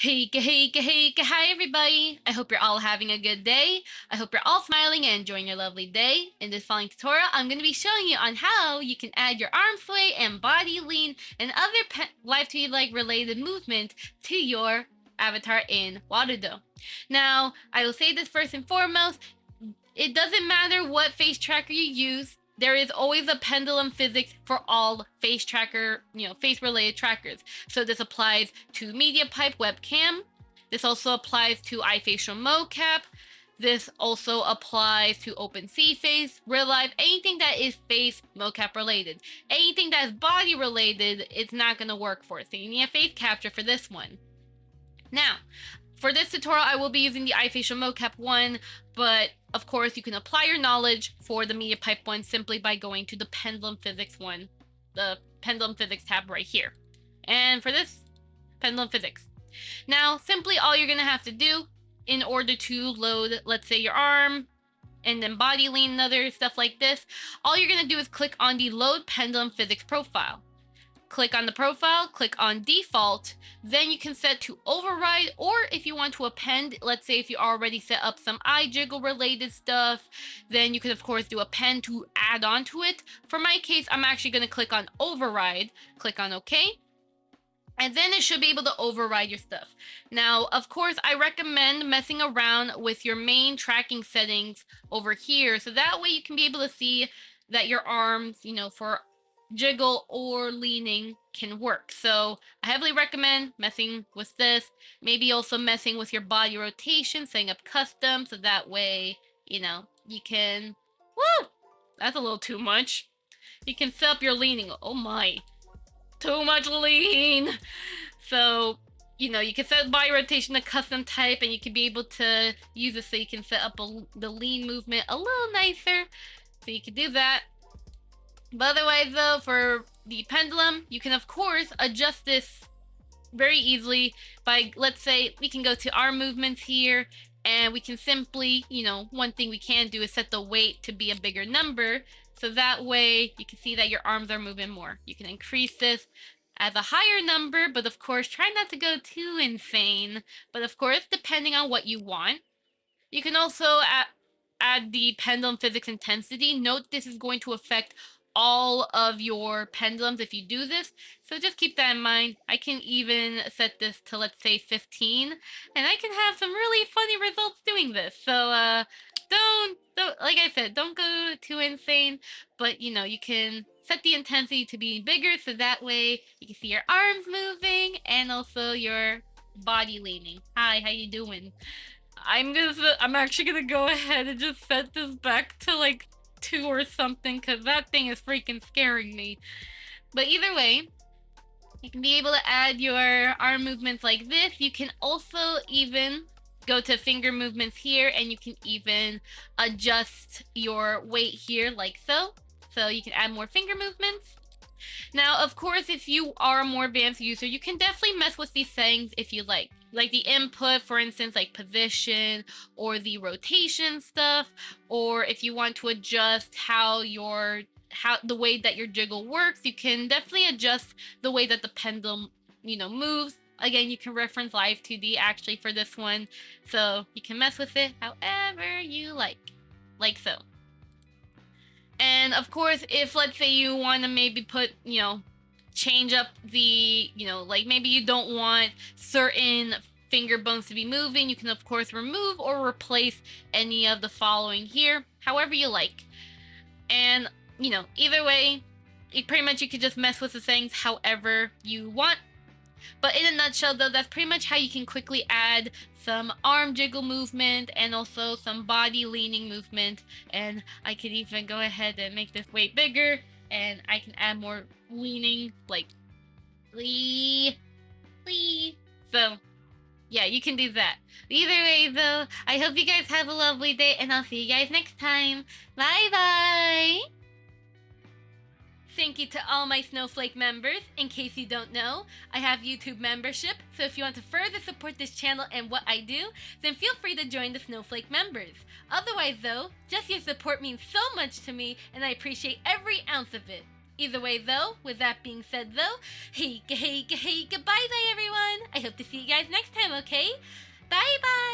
Hi everybody! I hope you're all having a good day. I hope you're all smiling and enjoying your lovely day. In this following tutorial, I'm going to be showing you on how you can add your arm sway and body lean and other live to like related movement to your avatar in Warudo. Now, I will say this first and foremost, it doesn't matter what face tracker you use. There is always a pendulum physics for all face tracker, face related trackers. So this applies to MediaPipe webcam. This also applies to iFacial mocap. This also applies to OpenSea face, real life, anything that is face mocap related. Anything that is body related, it's not going to work for. So you need a face capture for this one. Now, for this tutorial, I will be using the iFacial mocap one, but of course you can apply your knowledge for the MediaPipe one simply by going to the Pendulum Physics one, the Pendulum Physics tab right here. And for this, Pendulum Physics. Now, simply all you're going to have to do in order to load, let's say, your arm, and then body lean and other stuff like this, all you're going to do is click on the Load Pendulum Physics profile. Click on the profile, click on default, then you can set to override, or if you want to append, let's say if you already set up some eye jiggle related stuff, then you can of course do append to add on to it. For my case, I'm actually going to click on override, click on OK, and then it should be able to override your stuff. Now, of course, I recommend messing around with your main tracking settings over here, so that way you can be able to see that your arms, for jiggle or leaning can work. So I heavily recommend messing with this, maybe also messing with your body rotation, setting up custom, so that way, you can, woo, that's a little too much. You can set up your leaning. Oh my, too much lean. So, you can set body rotation to custom type, and you can be able to use it so you can set up the lean movement a little nicer. So you can do that. But otherwise, though, for the pendulum, you can, of course, adjust this very easily by, let's say, we can go to arm movements here, and we can simply, one thing we can do is set the weight to be a bigger number, so that way you can see that your arms are moving more. You can increase this as a higher number, but of course, try not to go too insane. But of course, depending on what you want. You can also add the pendulum physics intensity. Note this is going to affect all of your pendulums if you do this, so just keep that in mind. I can even set this to, let's say, 15, and I can have some really funny results doing this. So don't like I said, don't go too insane, but you can set the intensity to be bigger, so that way you can see your arms moving and also your body leaning. Hi, how you doing? I'm actually gonna go ahead and just set this back to like 2 or something, because that thing is freaking scaring me. But either way, you can be able to add your arm movements like this. You can also even go to finger movements here, and you can even adjust your weight here like so. So you can add more finger movements. Now, of course, if you are a more advanced user, you can definitely mess with these settings if you like. Like the input, for instance, like position or the rotation stuff, or if you want to adjust how the way that your jiggle works, you can definitely adjust the way that the pendulum, moves. Again, you can reference Live 2D actually for this one, so you can mess with it however you like so. And of course, if let's say you want to maybe put, change up the, like maybe you don't want certain finger bones to be moving, you can of course remove or replace any of the following here, however you like. And, either way, you could just mess with the settings however you want. But in a nutshell, though, that's pretty much how you can quickly add some arm jiggle movement and also some body leaning movement. And I could even go ahead and make this weight bigger, and I can add more leaning, like lee. So yeah, you can do that. Either way, though, I hope you guys have a lovely day, and I'll see you guys next time. Bye bye. Thank you to all my Snowflake members. In case you don't know, I have YouTube membership, so if you want to further support this channel and what I do, then feel free to join the Snowflake members. Otherwise though, just your support means so much to me, and I appreciate every ounce of it. Either way, though, with that being said, though, hey, goodbye, bye, everyone. I hope to see you guys next time, okay? Bye, bye.